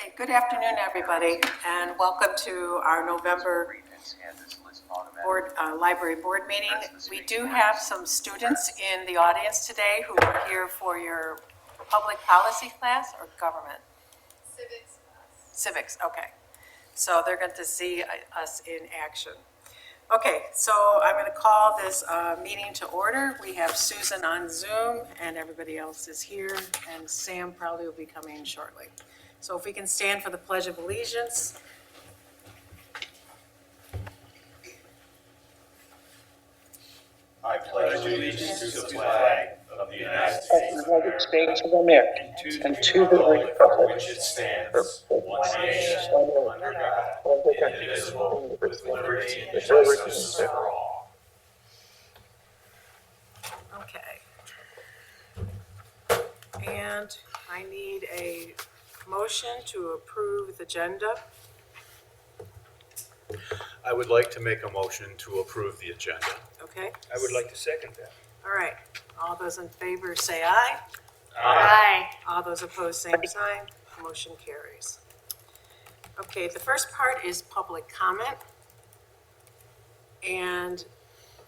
Okay, good afternoon, everybody, and welcome to our November library board meeting. We do have some students in the audience today who are here for your public policy class or government? Civics class. Civics, okay. So they're going to see us in action. Okay, so I'm going to call this meeting to order. We have Susan on Zoom, and everybody else is here, and Sam probably will be coming shortly. So if we can stand for the Pledge of Allegiance. I pledge allegiance to the flag of the United States of America and to the republic for which it stands, one nation, under God, indivisible, with liberty and justice for all. Okay. And I need a motion to approve the agenda. I would like to make a motion to approve the agenda. Okay, I would like to second that. all right. All those in favor say aye. Aye. All those opposed, same sign. Motion carries. Okay, the first part is public comment. And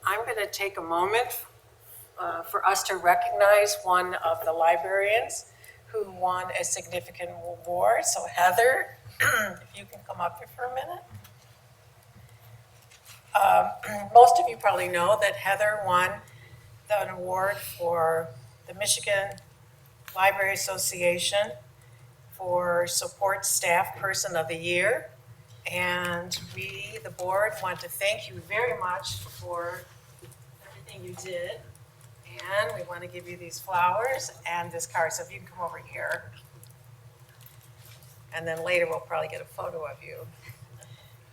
I'm going to take a moment for us to recognize one of the librarians who won a significant award. So Heather, if you can come up here for a minute. Most of you probably know that Heather won an award for the Michigan Library Association for Support Staff Person of the Year. And we, the board, want to thank you very much for everything you did. And we want to give you these flowers and this card. So if you can come over here. And then later we'll probably get a photo of you.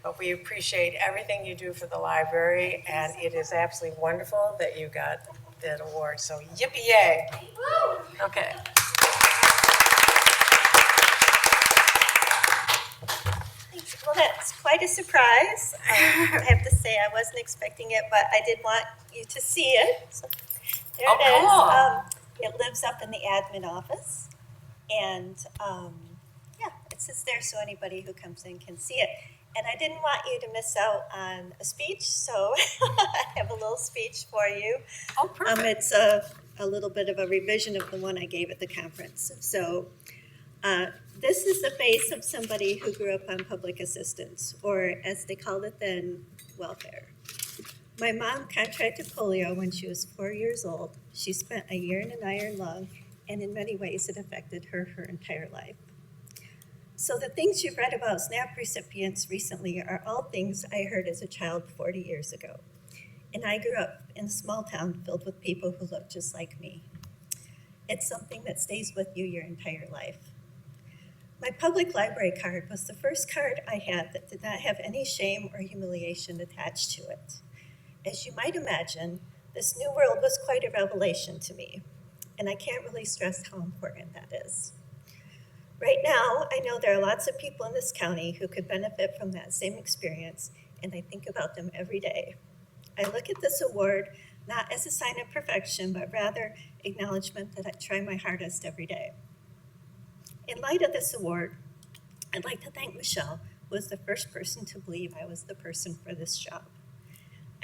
But we appreciate everything you do for the library, and it is absolutely wonderful that you got that award. So yippee-yay. Okay. Thanks. Well, that's quite a surprise. I have to say I wasn't expecting it, but I did want you to see it. So there it is. It lives up in the admin office, and yeah, it sits there so anybody who comes in can see it. And I didn't want you to miss out on a speech, so I have a little speech for you. Oh, perfect. It's a little bit of a revision of the one I gave at the conference. So this is the face of somebody who grew up on public assistance, or as they called it then, welfare. My mom contracted polio when she was 4 years old. She spent a year in an iron lung, and in many ways it affected her entire life. So the things you've read about SNAP recipients recently are all things I heard as a child 40 years ago. And I grew up in a small town filled with people who look just like me. It's something that stays with you your entire life. My public library card was the first card I had that did not have any shame or humiliation attached to it. As you might imagine, this new world was quite a revelation to me, and I can't really stress how important that is. Right now, I know there are lots of people in this county who could benefit from that same experience, and I think about them every day. I look at this award not as a sign of perfection, but rather acknowledgement that I try my hardest every day. In light of this award, I'd like to thank Michelle, who was the first person to believe I was the person for this job.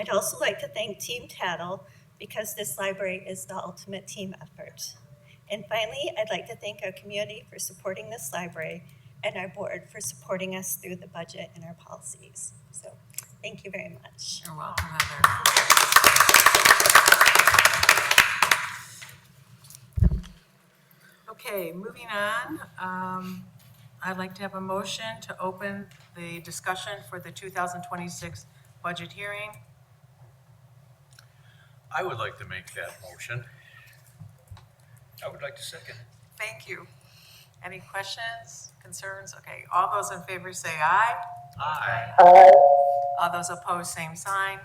I'd also like to thank Team TADL, because this library is the ultimate team effort. And finally, I'd like to thank our community for supporting this library and our board for supporting us through the budget and our policies. So thank you very much. You're welcome, Heather. Okay, moving on. I'd like to have a motion to open the discussion for the 2026 budget hearing. I would like to make that motion. I would like to second. Thank you. Any questions, concerns? Okay, all those in favor say aye. Aye. All those opposed, same sign.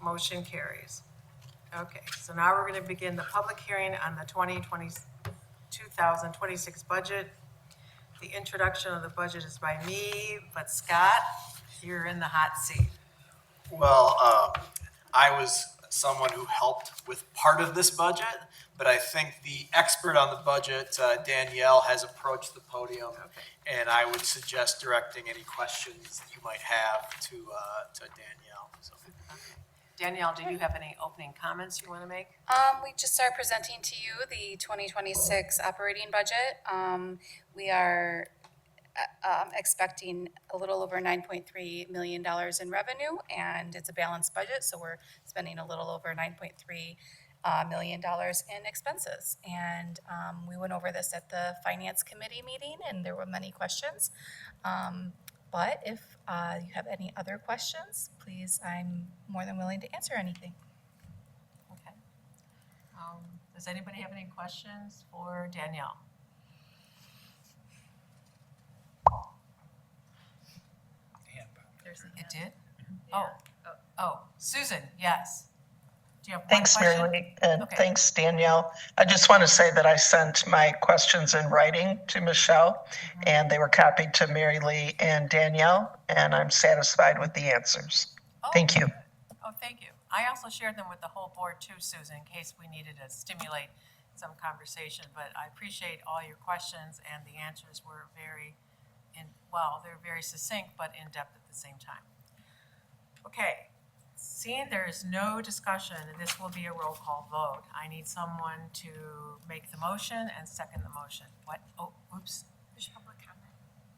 Motion carries. Okay, so now we're going to begin the public hearing on the 2026 budget. The introduction of the budget is by me, but Scott, you're in the hot seat. Well, I was someone who helped with part of this budget, but I think the expert on the budget, Danielle, has approached the podium. And I would suggest directing any questions you might have to Danielle. So. Danielle, do you have any opening comments you want to make? We just are presenting to you the 2026 operating budget. We are expecting a little over $9.3 million in revenue, and it's a balanced budget, so we're spending a little over $9.3 million in expenses. And we went over this at the Finance Committee meeting, and there were many questions. But if you have any other questions, please, I'm more than willing to answer anything. Okay. Does anybody have any questions for Danielle? It did? Oh, Susan, yes. Do you have one Thanks, Mary question? Lee, and Okay. thanks, Danielle. I just want to say that I sent my questions in writing to Michelle, and they were copied to Mary Lee and Danielle, and I'm satisfied with the answers. Oh, Thank you. Oh, thank you. I also shared them with the whole board too, Susan, in case we needed to stimulate some conversation. But I appreciate all your questions, and the answers were they're very succinct, but in-depth at the same time. Okay, seeing there is no discussion, and this will be a roll call vote, I need someone to make the motion and second the motion. What? Oh, oops. There's public comment.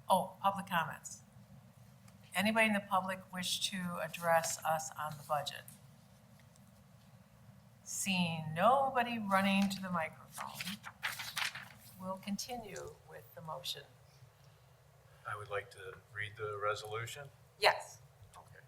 Oh, public comments. Anybody in the public wish to address us on the budget? Seeing nobody running to the microphone, we'll continue with the motion. I would like to read the resolution. Yes. Okay.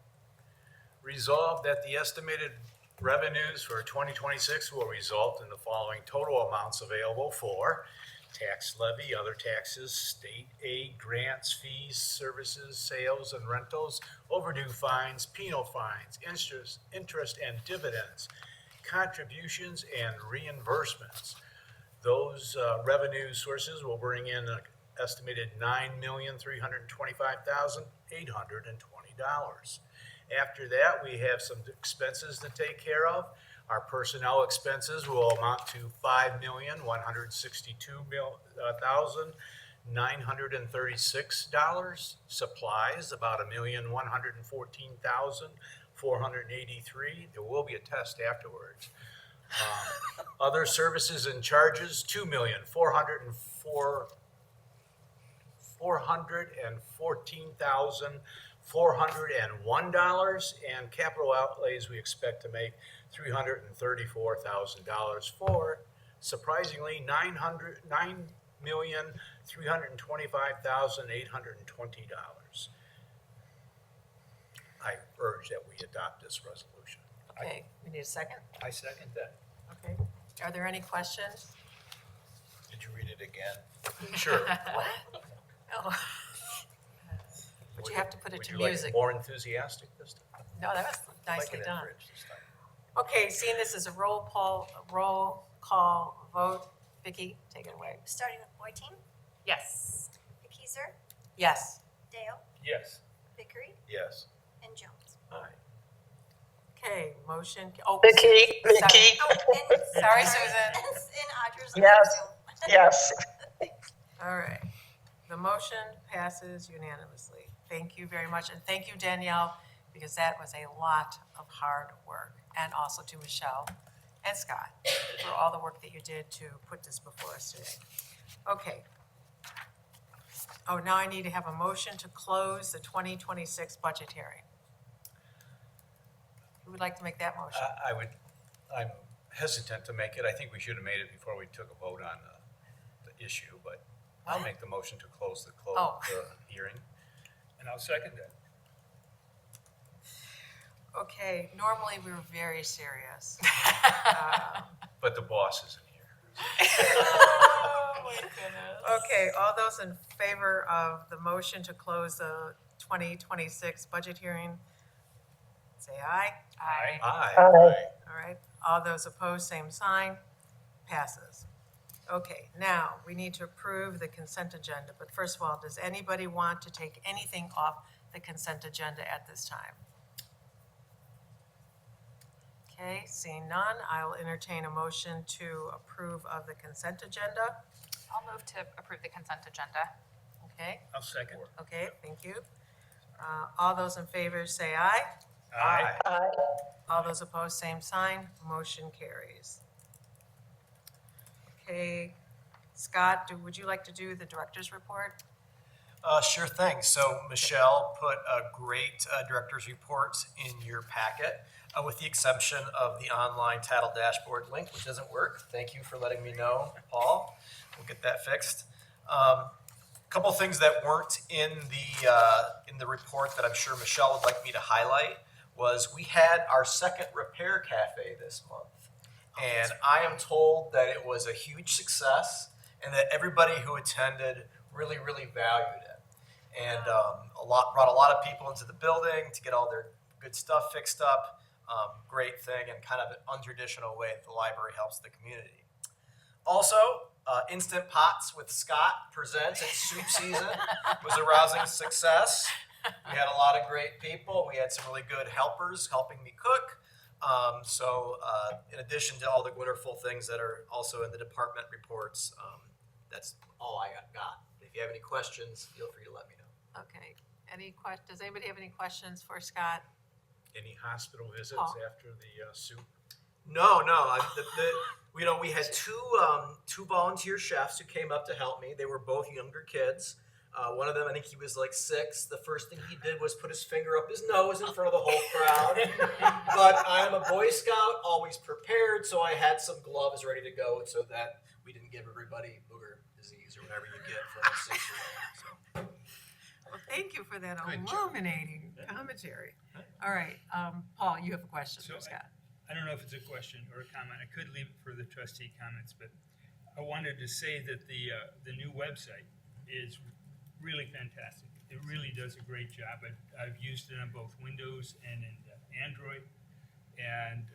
Resolved that the estimated revenues for 2026 will result in the following total amounts available for tax levy, other taxes, state aid, grants, fees, services, sales and rentals, overdue fines, penal fines, interest and dividends, contributions and reimbursements. Those revenue sources will bring in an estimated $9,325,820. After that, we have some expenses to take care of. Our personnel expenses will amount to $5,162,936. Supplies, about $1,114,483. There will be a test afterwards. Other services and charges, $414,401, and capital outlays we expect to make $334,000 for, surprisingly, $9,325,820. I urge that we adopt this resolution. Okay, we need a second? I second that. Okay. Are there any questions? Did you read it again? Sure. Oh. But you have to put it to Would you music. like more enthusiastic this time? No, that was nicely Like an done. abridged this time. Okay, seeing this as a roll call vote, Vicki, take it away. Starting with Boyteen, Yes. McKeezer, Yes. Dale, Yes. Vickery, Yes. and Jones. Aye. Okay, motion, oh. Vicky, sorry. Vicky, Oh, and Sorry, Susan. And Audrey's. Yes. yes. All right. The motion passes unanimously. Thank you very much, and thank you, Danielle, because that was a lot of hard work, and also to Michelle and Scott for all the work that you did to put this before us today. Okay. Oh, now I need to have a motion to close the 2026 budget hearing. Who would like to make that motion? I'm hesitant to make it. I think we should have made it before we took a vote on the issue, but I'll make the motion to close the hearing. And I'll second that. Okay, normally we're very serious. But the boss isn't here. Okay, all those in favor of the motion to close the 2026 budget hearing, say aye. Aye. Aye. All right, all those opposed, same sign, passes. Okay, now, we need to approve the consent agenda, but first of all, does anybody want to take anything off the consent agenda at this time? Okay, seeing none, I'll entertain a motion to approve of the consent agenda. I'll move to approve the consent agenda. Okay, I'll second. okay, thank you. All those in favor say aye. Aye. All those opposed, same sign. Motion carries. Okay, Scott, would you like to do the director's report? Sure thing. So Michelle put a great director's report in your packet, with the exception of the online TADL dashboard link, which doesn't work. Thank you for letting me know, Paul. We'll get that fixed. Couple things that weren't in the report that I'm sure Michelle would like me to highlight was we had our second repair cafe this month. And I am told that it was a huge success and that everybody who attended really, really valued it. And brought a lot of people into the building to get all their good stuff fixed up. Great thing, and kind of an untraditional way that the library helps the community. Also, Instant Pots with Scott presents at soup season was a rousing success. We had a lot of great people. We had some really good helpers helping me cook. In addition to all the wonderful things that are also in the department reports, that's all I got. If you have any questions, feel free to let me know. Okay, does anybody have any questions for Scott? Any hospital visits Paul? after the soup? No. We had two volunteer chefs who came up to help me. They were both younger kids. One of them, I think he was like 6. The first thing he did was put his finger up his nose in front of the whole crowd. But I'm a Boy Scout, always prepared, so I had some gloves ready to go so that we didn't give everybody booger disease or whatever you get from a 6-year-old. So. Well, thank you for that Good job. illuminating commentary. All right, Paul, you have a question So for Scott. I don't know if it's a question or a comment. I could leave it for the trustee comments, but I wanted to say that the new website is really fantastic. It really does a great job. I've used it on both Windows and in Android. And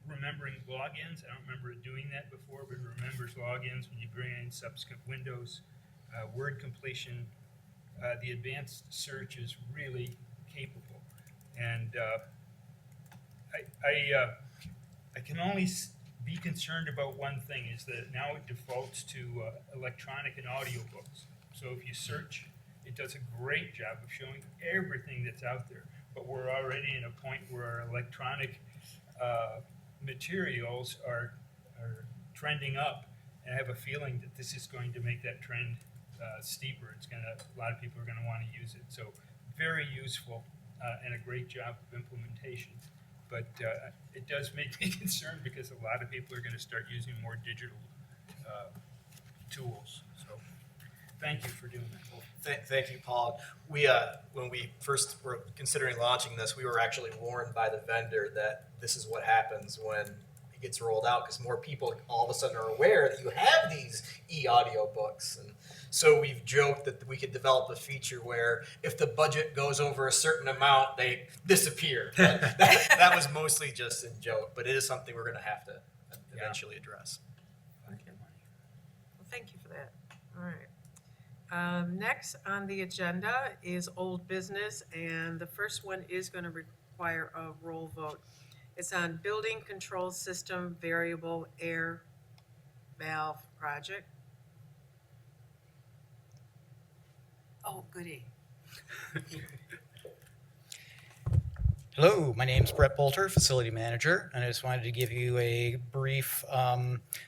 remembering logins, I don't remember it doing that before, but it remembers logins when you bring in subsequent windows. Word completion, the advanced search is really capable. And I can only be concerned about one thing, is that now it defaults to electronic and audio books. So if you search, it does a great job of showing everything that's out there. But we're already in a point where our electronic materials are trending up, and I have a feeling that this is going to make that trend steeper. A lot of people are going to want to use it. So very useful and a great job of implementation. But it does make me concerned because a lot of people are going to start using more digital tools. So thank you for doing that. Thank you, Paul. We, when we first were considering launching this, we were actually warned by the vendor that this is what happens when it gets rolled out, because more people all of a sudden are aware that you have these e-audio books. And so we've joked that we could develop a feature where if the budget goes over a certain amount, they disappear. That was mostly just a joke, but it is something we're going to have to eventually address. Well, thank you for that. All right. Next on the agenda is old business, and the first one is going to require a roll vote. It's on building control system variable air valve project. Oh, goody. Hello, my name's Brett Bolter, Facility Manager, and I just wanted to give you a brief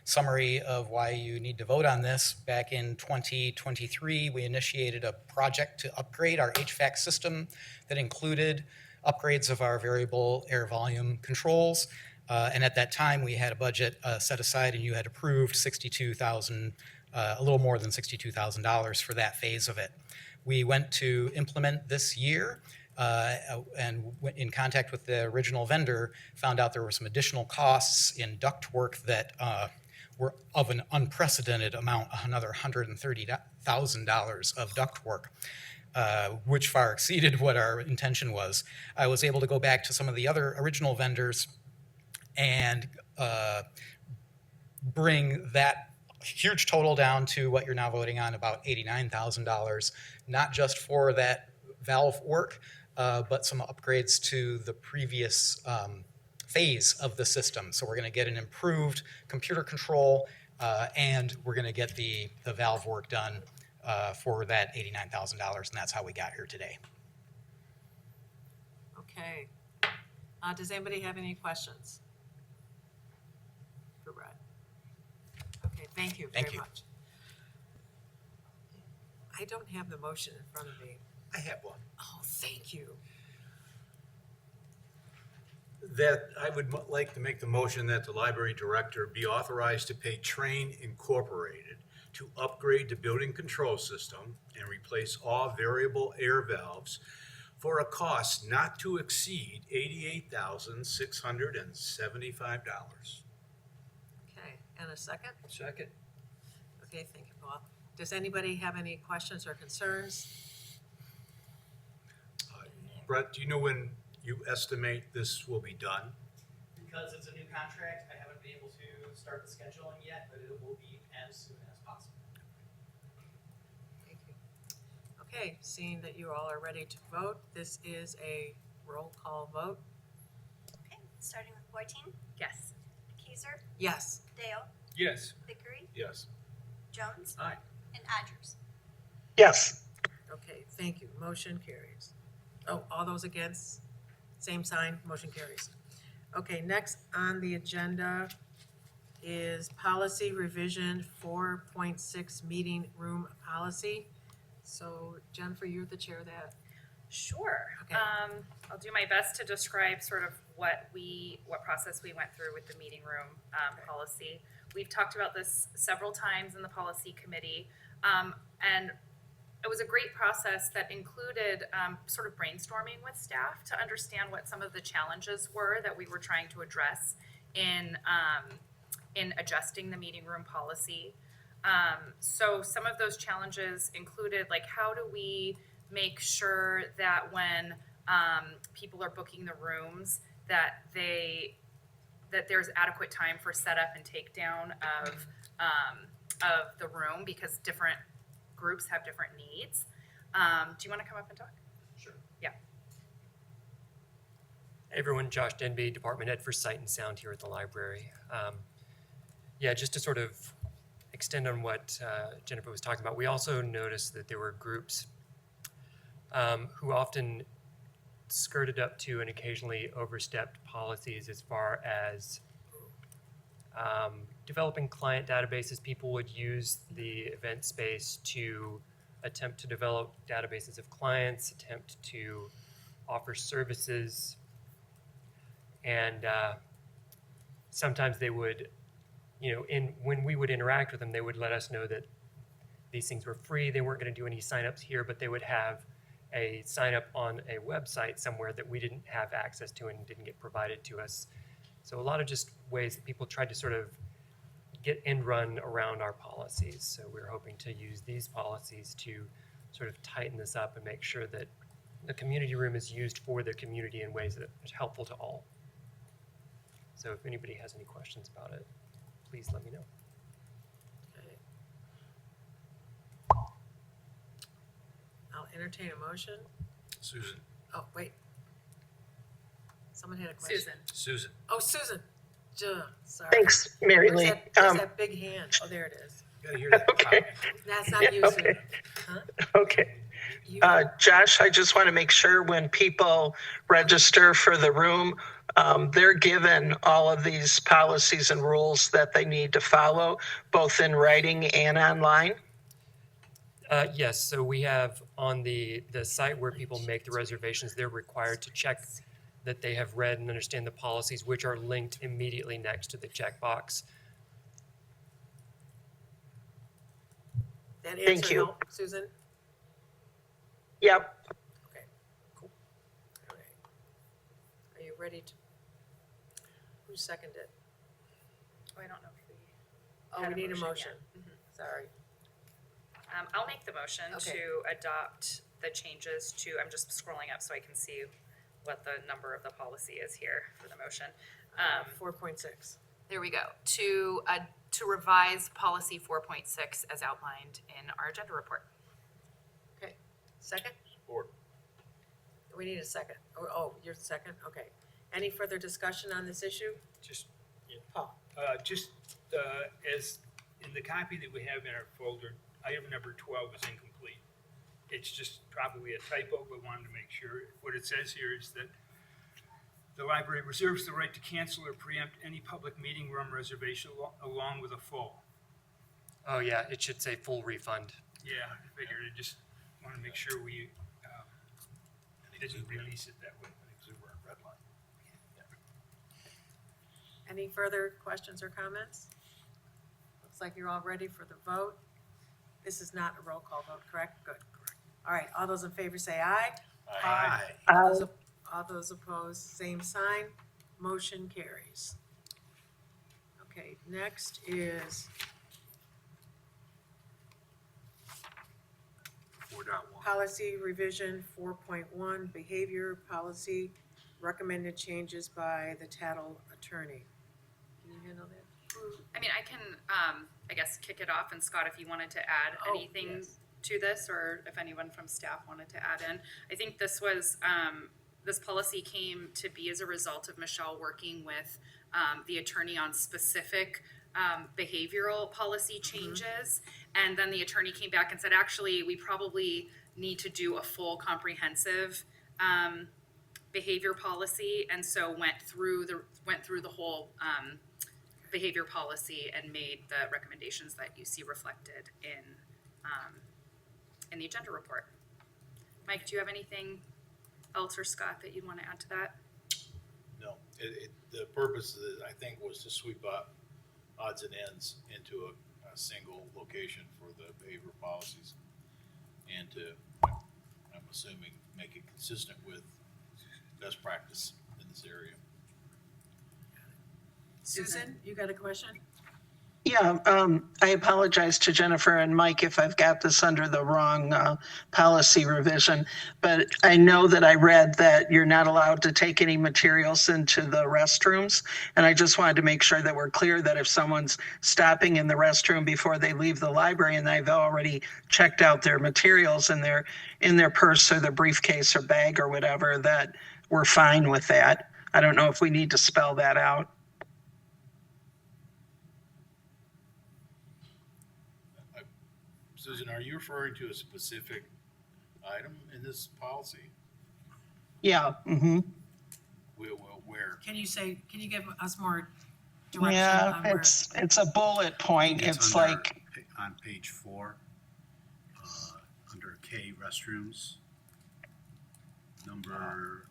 summary of why you need to vote on this. Back in 2023, we initiated a project to upgrade our HVAC system that included upgrades of our variable air volume controls. And at that time, we had a budget set aside, and you had approved $62,000, a little more than $62,000 for that phase of it. We went to implement this year. And in contact with the original vendor, found out there were some additional costs in ductwork that were of an unprecedented amount, another $130,000 of ductwork, which far exceeded what our intention was. I was able to go back to some of the other original vendors and bring that huge total down to what you're now voting on, about $89,000, not just for that valve work, but some upgrades to the previous phase of the system. So we're going to get an improved computer control, and we're going to get the valve work done for that $89,000, and that's how we got here today. Okay. Does anybody have any questions for Brett? Okay, thank you Thank very you. much. I don't have the motion in front of me. I have one. Oh, thank you. That I would like to make the motion that the library director be authorized to pay Train Incorporated to upgrade the building control system and replace all variable air valves for a cost not to exceed $88,675. Okay, and a second? Second. Okay, thank you, Paul. Does anybody have any questions or concerns? Brett, do you know when you estimate this will be done? Because it's a new contract, I haven't been able to start the scheduling yet, but it will be as soon as possible. Thank you. Okay, seeing that you all are ready to vote, this is a roll call vote. Okay, starting with Boyteen, Yes. Keiser, Yes. Dale, Yes. Vickery, Yes. Jones, Aye. and Odgers. Yes. Okay, thank you. Motion carries. Oh, all those against? Same sign, motion carries. Okay, next on the agenda is policy revision 4.6 meeting room policy. So Jennifer, you're the chair of that. Sure. Okay. I'll do my best to describe sort of what process we went through with the meeting room policy. We've talked about this several times in the policy committee, and it was a great process that included sort of brainstorming with staff to understand what some of the challenges were that we were trying to address in adjusting the meeting room policy. So some of those challenges included, like, how do we make sure that when people are booking the rooms that there's adequate time for setup and takedown of the room, because different groups have different needs. Do you want to come up and talk? Sure. Yeah. Hey everyone, Josh Denby, Department Head for Sight and Sound here at the library. Yeah, just to sort of extend on what Jennifer was talking about, we also noticed that there were groups who often skirted up to and occasionally overstepped policies as far as developing client databases. People would use the event space to attempt to develop databases of clients, attempt to offer services, and sometimes they would, when we would interact with them, they would let us know that these things were free. They weren't going to do any signups here, but they would have a sign up on a website somewhere that we didn't have access to and didn't get provided to us. So a lot of just ways that people tried to sort of get end run around our policies. So we're hoping to use these policies to sort of tighten this up and make sure that the community room is used for the community in ways that are helpful to all. So if anybody has any questions about it, please let me know. Okay. I'll entertain a motion. Susan. Oh, wait. Someone had a question. Susan. Susan. Oh, Susan. Sorry. Thanks, Mary Where's Lee. Where's that big hand? Oh, there it is. You gotta hear that. Okay. That's not you, Okay. Susan. Huh? Okay. You, Josh, I just want to make sure when people register for the room, they're given all of these policies and rules that they need to follow, both in writing and online. Yes, so we have on the site where people make the reservations, they're required to check that they have read and understand the policies, which are linked immediately next to the checkbox. that Thank answer you. help, Susan? Yep. Okay, cool. All right. Are you ready to? Who seconded? Oh, I don't know if we. Oh, had we need a yet. motion. Sorry. I'll make the motion Okay. to adopt the changes to, I'm just scrolling up so I can see what the number of the policy is here for the motion. 4.6. There we go. To revise policy 4.6 as outlined in our agenda report. Okay, second? Support. We need a second. Oh, you're the second? Okay. Any further discussion on this issue? Just, yeah. Paul? As in the copy that we have in our folder, item number 12 is incomplete. It's just probably a typo, but wanted to make sure. What it says here is that the library reserves the right to cancel or preempt any public meeting room reservation along with a full. Oh, yeah, it should say full refund. Yeah, I figured. I just want to make sure we didn't release it that way. Any further questions or comments? Looks like you're all ready for the vote. This is not a roll call vote, correct? Good. All right, all those in favor say aye. Aye. All those opposed, same sign. Motion carries. Okay, next is 4.1. policy revision 4.1, behavior policy, recommended changes by the TADL attorney. Can you handle that? I mean, I can, I guess, kick it off, and Scott, if you wanted to add Oh, anything yes. to this, or if anyone from staff wanted to add in. I think this was, this policy came to be as a result of Michelle working with the attorney on specific behavioral policy changes. And then the attorney came back and said, actually, we probably need to do a full comprehensive behavior policy, and so went through the whole behavior policy and made the recommendations that you see reflected in the agenda report. Mike, do you have anything else, or Scott, that you'd want to add to that? No, the purpose of it, I think, was to sweep up odds and ends into a single location for the behavior policies, and to, I'm assuming, make it consistent with best practice in this area. Susan, you got a question? Yeah, I apologize to Jennifer and Mike if I've got this under the wrong policy revision, but I know that I read that you're not allowed to take any materials into the restrooms, and I just wanted to make sure that we're clear that if someone's stopping in the restroom before they leave the library and they've already checked out their materials in their purse or their briefcase or bag or whatever, that we're fine with that. I don't know if we need to spell that out. Susan, are you referring to a specific item in this policy? Yeah. Mm-hmm. Where? Can you give us more direction Yeah, on where? it's a bullet point. It's under like, on page 4, under K restrooms. Number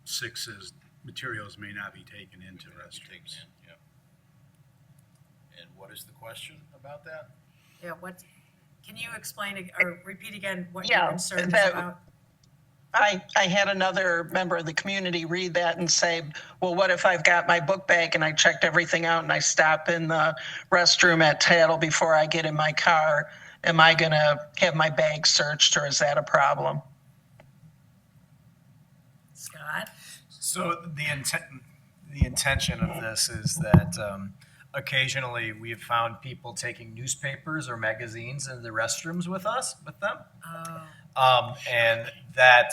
6 says materials may not be taken into restrooms. Yeah. And what is the question about that? Yeah, can you explain or repeat again what Yeah, your concern is that- about? I had another member of the community read that and say, well, what if I've got my book bag and I checked everything out and I stop in the restroom at TADL before I get in my car? Am I going to have my bag searched, or is that a problem? Scott? So the intention of this is that occasionally we have found people taking newspapers or magazines into the restrooms with them. And that,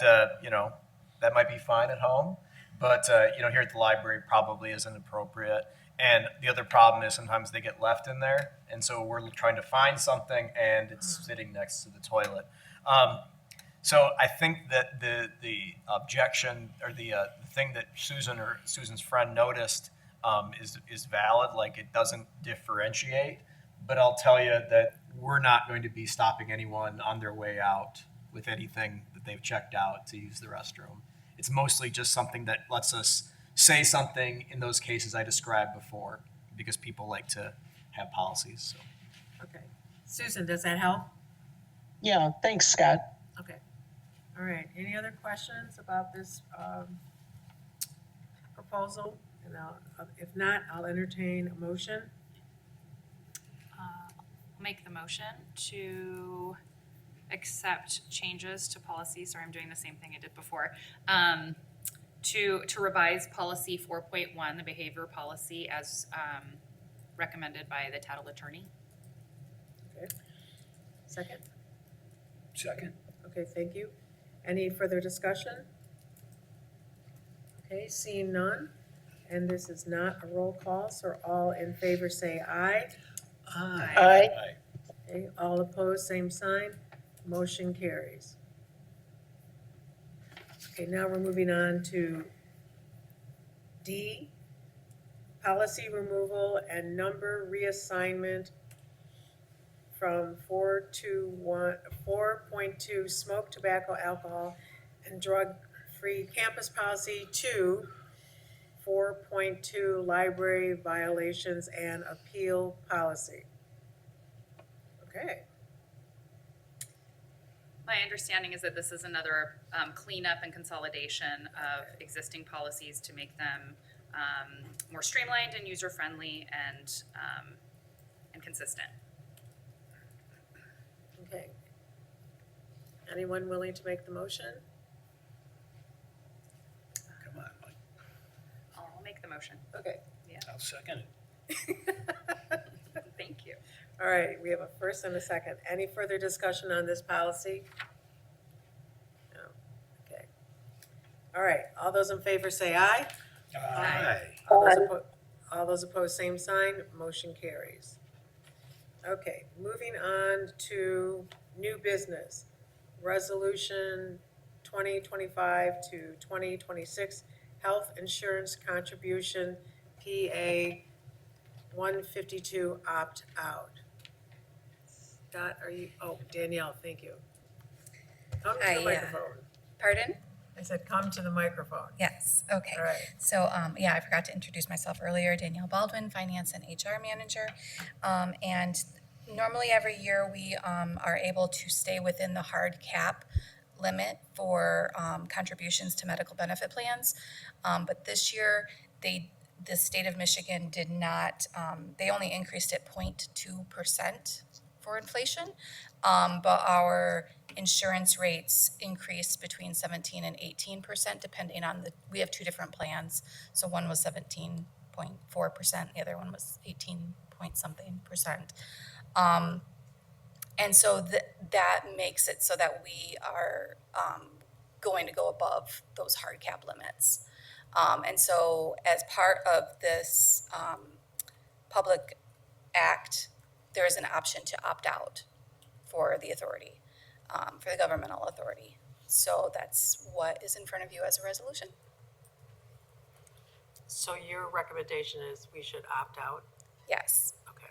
that might be fine at home, but, here at the library probably isn't appropriate. And the other problem is sometimes they get left in there. And so we're trying to find something and it's sitting next to the toilet. So I think that the objection, or the thing that Susan's friend noticed is valid. Like, it doesn't differentiate, but I'll tell you that we're not going to be stopping anyone on their way out with anything that they've checked out to use the restroom. It's mostly just something that lets us say something in those cases I described before, because people like to have policies. So. Okay. Susan, does that help? Yeah, thanks, Scott. Okay. All right. Any other questions about this proposal? And if not, I'll entertain a motion. Make the motion to accept changes to policy. Sorry, I'm doing the same thing I did before. To revise policy 4.1, the behavior policy, as recommended by the TADL attorney. Okay. Second? Second. Okay, thank you. Any further discussion? Okay, seeing none, and this is not a roll call, so all in favor say aye. Aye. Okay, all opposed, same sign. Motion carries. Okay, now we're moving on to D, policy removal and number reassignment from 4.2 smoke, tobacco, alcohol, and drug-free campus policy to 4.2 library violations and appeal policy. Okay, My understanding is that this is another cleanup and consolidation of existing policies to make them more streamlined and user-friendly and consistent. okay. Anyone willing to make the motion? Come on, Mike. I'll make the motion. Okay, I'll second it. Thank you. all right, we have a first and a second. Any further discussion on this policy? No, okay. All right, all those in favor say aye. Aye. All those opposed, same sign, motion carries. Okay, moving on to new business. Resolution 2025 to 2026 Health Insurance Contribution, PA 152 opt-out. Scott, are you, oh, Danielle, thank you. Come to Hi, the yeah. microphone. Pardon? I said, come to the microphone. Yes, okay. All right. So, yeah, I forgot to introduce myself earlier. Danielle Baldwin, Finance and HR Manager. And normally every year we are able to stay within the hard cap limit for contributions to medical benefit plans. But this year, the state of Michigan did not, they only increased it 0.2% for inflation. But our insurance rates increased between 17 and 18%, depending on we have two different plans. So one was 17.4%, the other one was 18 point something percent. And so that makes it so that we are going to go above those hard cap limits. And so as part of this public act, there is an option to opt out for the authority, for the governmental authority. So that's what is in front of you as a resolution. So your recommendation is we should opt out? Yes. Okay.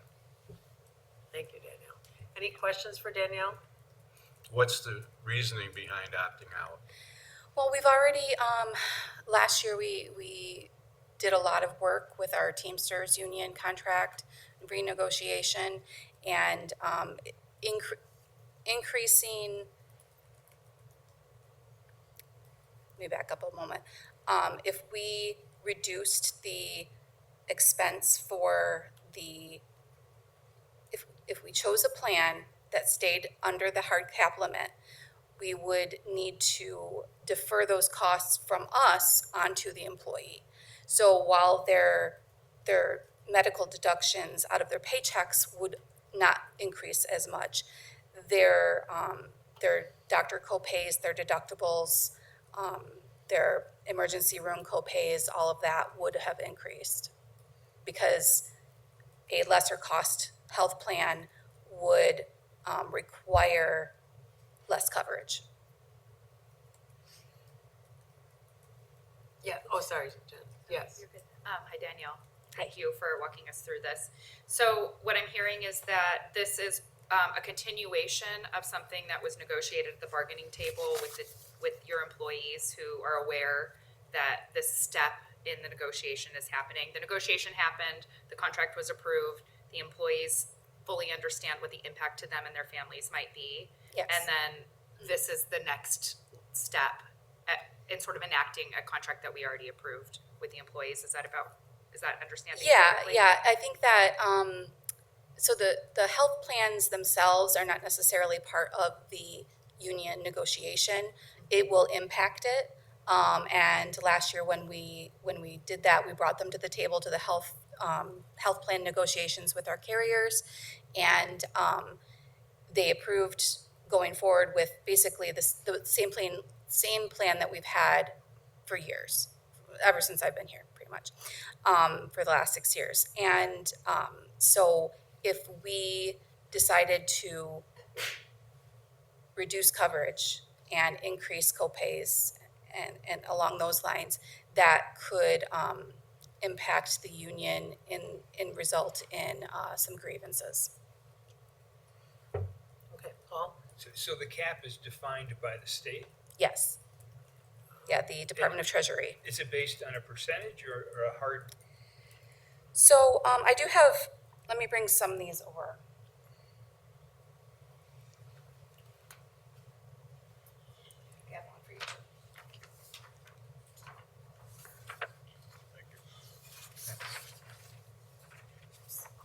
Thank you, Danielle. Any questions for Danielle? What's the reasoning behind opting out? Well, we've already, last year we did a lot of work with our Teamsters union contract renegotiation and increasing, let me back up a moment. If we reduced the expense for if we chose a plan that stayed under the hard cap limit, we would need to defer those costs from us onto the employee. So while their medical deductions out of their paychecks would not increase as much, their doctor co-pays, their deductibles, their emergency room co-pays, all of that would have increased because a lesser cost health plan would require less coverage. Yeah, oh, sorry, Jen. Yes. You're good. Hi, Danielle. Thank you for walking us through this. So what I'm hearing is that this is a continuation of something that was negotiated at the bargaining table with your employees who are aware that this step in the negotiation is happening. The negotiation happened, the contract was approved, the employees fully understand what the impact to them and their families might be. Yes. And then this is the next step in sort of enacting a contract that we already approved with the employees. Is that understanding correctly? Yeah. I think that so the health plans themselves are not necessarily part of the union negotiation. It will impact it. And last year when we did that, we brought them to the table to the health plan negotiations with our carriers, and they approved going forward with basically the same plan that we've had for years, ever since I've been here, pretty much, for the last 6 years. And so if we decided to reduce coverage and increase copays and along those lines, that could impact the union and result in some grievances. Okay, Paul? So the cap is defined by the state? Yes. Yeah, the Department of Treasury. Is it based on a percentage or a hard? So I do have, let me bring some of these over. I have one for you.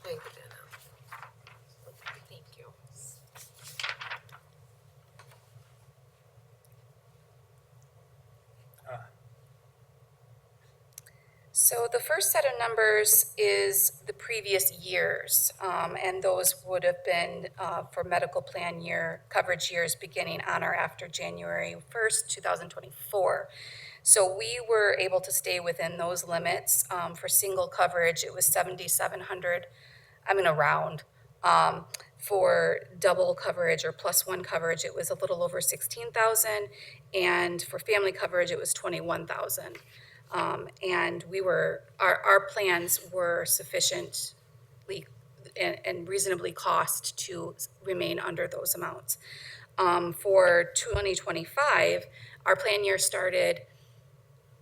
Thank you, Dana. Thank you. So the first set of numbers is the previous years, and those would have been for medical plan year coverage years beginning on or after January 1st, 2024. So we were able to stay within those limits. For single coverage, it was 7,700. I'm going to round. For double coverage or plus one coverage, it was a little over 16,000, and for family coverage, it was 21,000. And our plans were sufficiently and reasonably cost to remain under those amounts. For 2025, our plan year started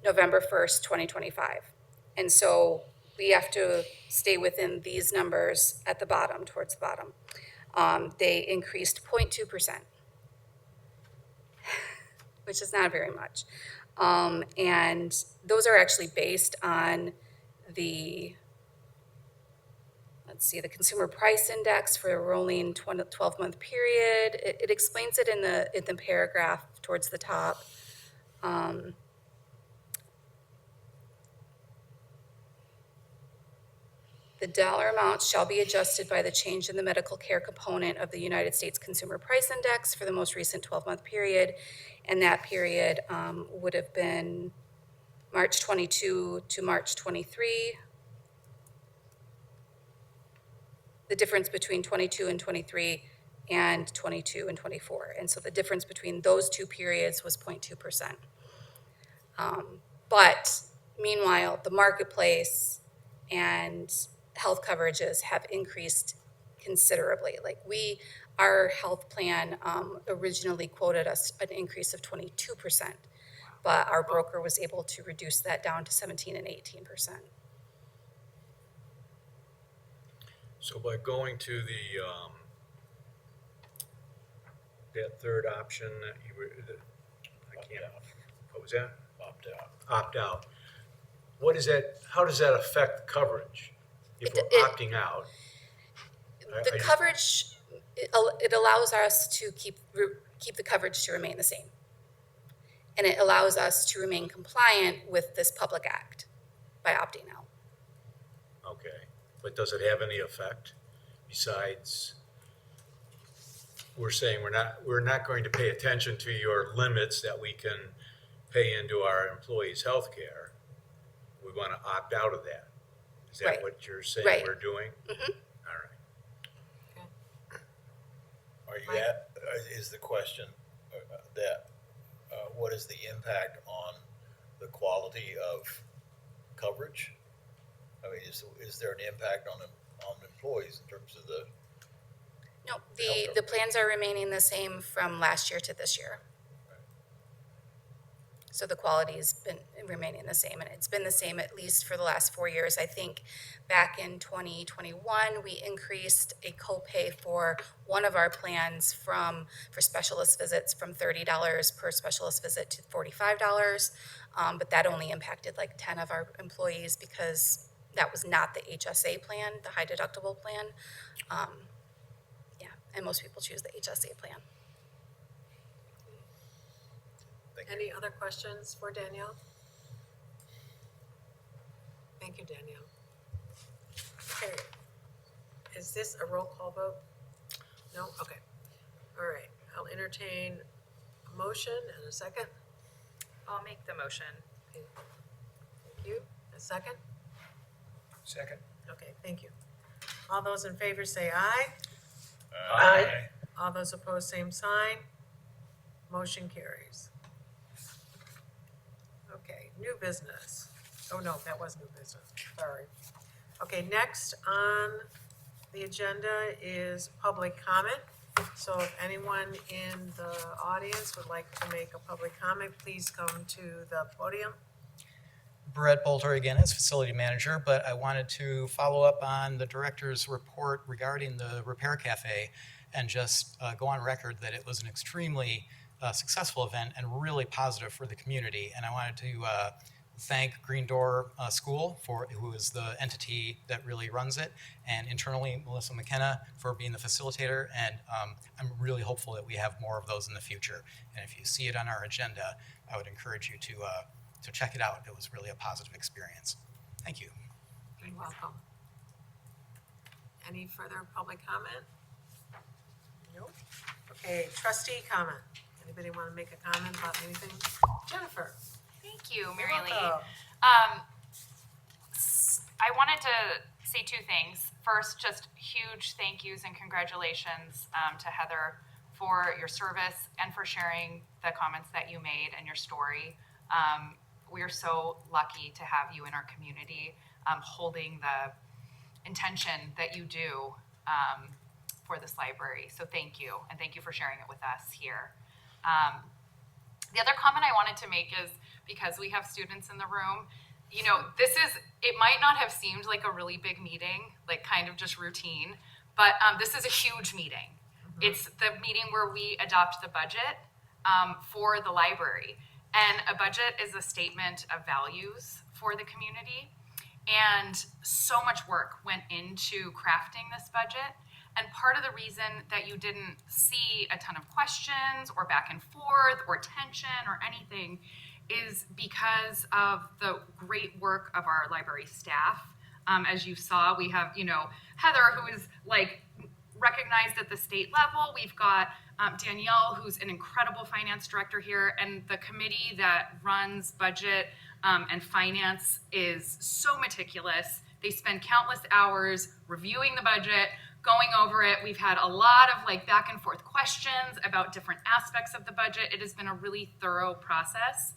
November 1st, 2025. And so we have to stay within these numbers at the bottom, towards the bottom. They increased 0.2%, which is not very much. And those are actually based on the, let's see, the Consumer Price Index for a rolling 12-month period. It explains it in the paragraph towards the top. The dollar amount shall be adjusted by the change in the medical care component of the United States Consumer Price Index for the most recent 12-month period. And that period would have been March 22 to March 23. The difference between 22 and 23 and 22 and 24. And so the difference between those two periods was 0.2%. But meanwhile, the marketplace and health coverages have increased considerably. Like our health plan originally quoted us an increase of 22%, but our broker was able to reduce that down to 17 and 18%. So by going to that third option that you were, what was that? Opt out. Opt out. What is that, how does that affect coverage if we're opting out? The coverage, it allows us to keep the coverage to remain the same. And it allows us to remain compliant with this public act by opting out. Okay, but does it have any effect besides, we're saying we're not going to pay attention to your limits that we can pay into our employees' health care. We want to opt out of that. Is that Right. what you're saying Right. we're doing? Mm-hmm. All right. Are you at, is the question what is the impact on the quality of coverage? I mean, is there an impact on employees in terms of the? No, the plans are remaining the same from last year to this year. So the quality has been remaining the same, and it's been the same at least for the last 4 years. I think back in 2021, we increased a copay for one of our plans for specialist visits from $30 per specialist visit to $45. But that only impacted like 10 of our employees because that was not the HSA plan, the high deductible plan. And most people choose the HSA plan. Any other questions for Danielle? Thank you, Danielle. Okay. Is this a roll call vote? No? Okay. All right. I'll entertain a motion and a second. I'll make the motion. Okay. A second? Second. Okay, thank you. All those in favor say aye. Aye. All those opposed, same sign. Motion carries. Okay, new business. Oh, no, that was new business, sorry. Okay, next on the agenda is public comment. So if anyone in the audience would like to make a public comment, please come to the podium. Brett Bolter again as facility manager, but I wanted to follow up on the director's report regarding the Repair Cafe and just go on record that it was an extremely successful event and really positive for the community. And I wanted to thank Green Door School, who is the entity that really runs it, and internally Melissa McKenna for being the facilitator. And I'm really hopeful that we have more of those in the future. And if you see it on our agenda, I would encourage you to check it out. It was really a positive experience. Thank you. You're welcome. Any further public comment? Nope. Okay, trustee comment. Anybody want to make a comment about anything? Jennifer. Thank you, Mary You're Lee. welcome. I wanted to say two things. First, just huge thank yous and congratulations to Heather for your service and for sharing the comments that you made and your story. We are so lucky to have you in our community, holding the intention that you do for this library. So thank you, and thank you for sharing it with us here. The other comment I wanted to make is, because we have students in the room, you know, it might not have seemed like a really big meeting, like kind of just routine, but this is a huge meeting. Mm-hmm. It's the meeting where we adopt the budget for the library. And a budget is a statement of values for the community. And so much work went into crafting this budget. And part of the reason that you didn't see a ton of questions or back and forth or tension or anything is because of the great work of our library staff. As you saw, we have, you know, Heather, who is like recognized at the state level. We've got Danielle, who's an incredible finance director here, and the committee that runs budget and finance is so meticulous. They spend countless hours reviewing the budget, going over it. We've had a lot of like back and forth questions about different aspects of the budget. It has been a really thorough process.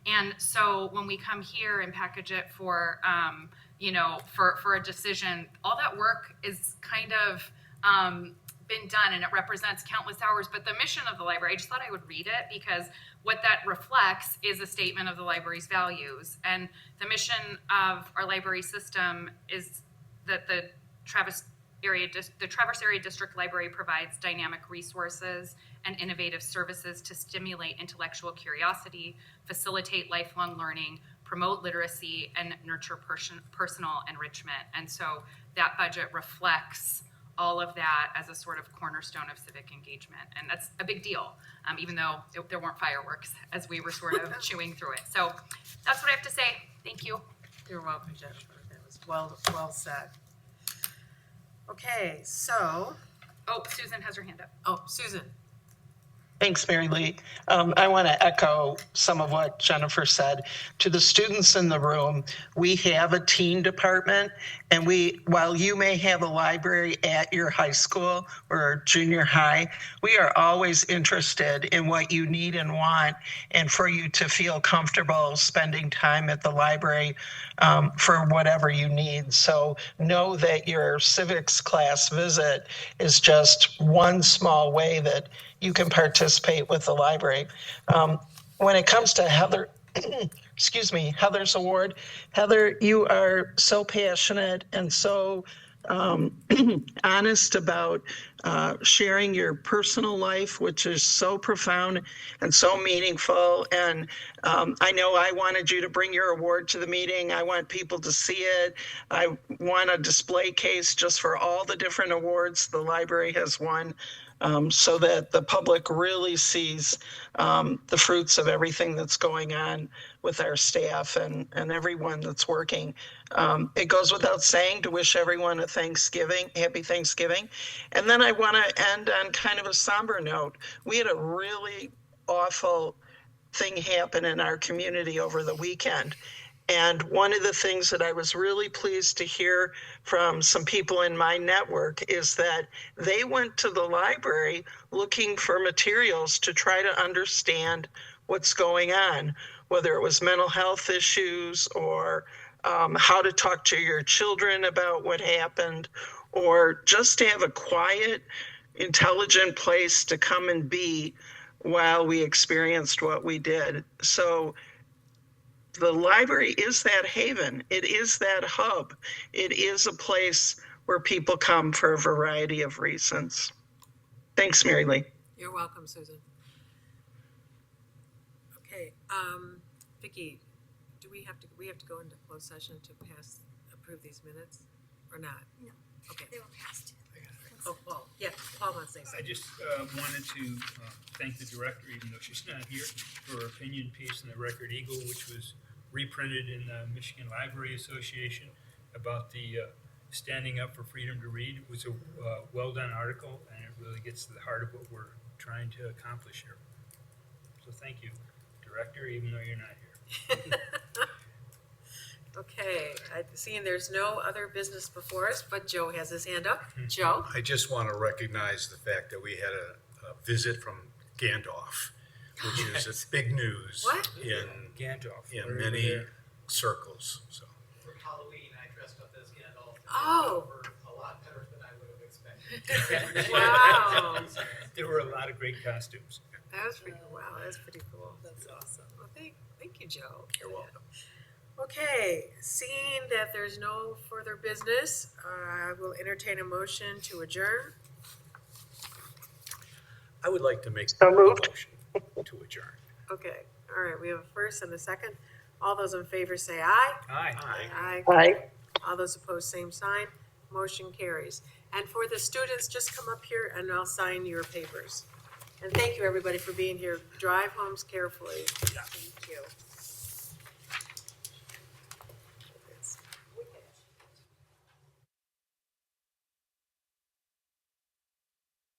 And so when we come here and package it for, you know, for a decision, all that work is kind of been done, and it represents countless hours. But the mission of the library, I just thought I would read it, because what that reflects is a statement of the library's values. And the mission of our library system is that the Traverse Area District Library provides dynamic resources and innovative services to stimulate intellectual curiosity, facilitate lifelong learning, promote literacy, and nurture personal enrichment. And so that budget reflects all of that as a sort of cornerstone of civic engagement. And that's a big deal, even though there weren't fireworks as we were sort of chewing through it. So that's what I have to say. Thank you. You're welcome, Jennifer. That was well said. Okay, so. Oh, Susan has her hand up. Oh, Susan. Thanks, Mary Lee. I want to echo some of what Jennifer said. To the students in the room, we have a teen department, and while you may have a library at your high school or junior high, we are always interested in what you need and want, and for you to feel comfortable spending time at the library for whatever you need. So know that your civics class visit is just one small way that you can participate with the library. When it comes to Heather, Heather's award, Heather, you are so passionate and so honest about sharing your personal life, which is so profound and so meaningful. And I know I wanted you to bring your award to the meeting. I want people to see it. I want a display case just for all the different awards the library has won. So that the public really sees the fruits of everything that's going on with our staff and everyone that's working. It goes without saying to wish everyone a happy Thanksgiving. And then I want to end on kind of a somber note. We had a really awful thing happen in our community over the weekend. And one of the things that I was really pleased to hear from some people in my network is that they went to the library looking for materials to try to understand what's going on, whether it was mental health issues or how to talk to your children about what happened, or just to have a quiet, intelligent place to come and be while we experienced what we did. So the library is that haven. It is that hub. It is a place where people come for a variety of reasons. Thanks, Mary Lee. You're welcome, Susan. Okay, Vicki, do we have to go into closed session to approve these minutes or not? No. Okay. They were passed. Oh, Paul, yeah, Paul wants to say I something. just wanted to thank the director, even though she's not here, for her opinion piece in the Record Eagle, which was reprinted in the Michigan Library Association about the standing up for freedom to read. It was a well-done article, and it really gets to the heart of what we're trying to accomplish here. So thank you, director, even though you're not here. Okay, seeing there's no other business before us, but Joe has his hand up. Joe? I just want to recognize the fact that we had a visit from Gandalf, which is big news What? Gandalf. in We're many there. circles. So For Halloween, I dressed up as Gandalf. Oh. A lot better than I would have expected. Wow. There were a lot of great costumes. That was pretty cool. Wow, that's pretty cool. That's awesome. Well, thank you, Joe. you're welcome. Okay, seeing that there's no further business, I will entertain a motion to adjourn. I would like to make So a moved. motion to adjourn. Okay, all right, we have a first and a second. All those in favor say aye. Aye. Aye. Aye. All those opposed, same sign. Motion carries. And for the students, just come up here and I'll sign your papers. And thank you, everybody, for being here. Drive homes carefully. Thank you.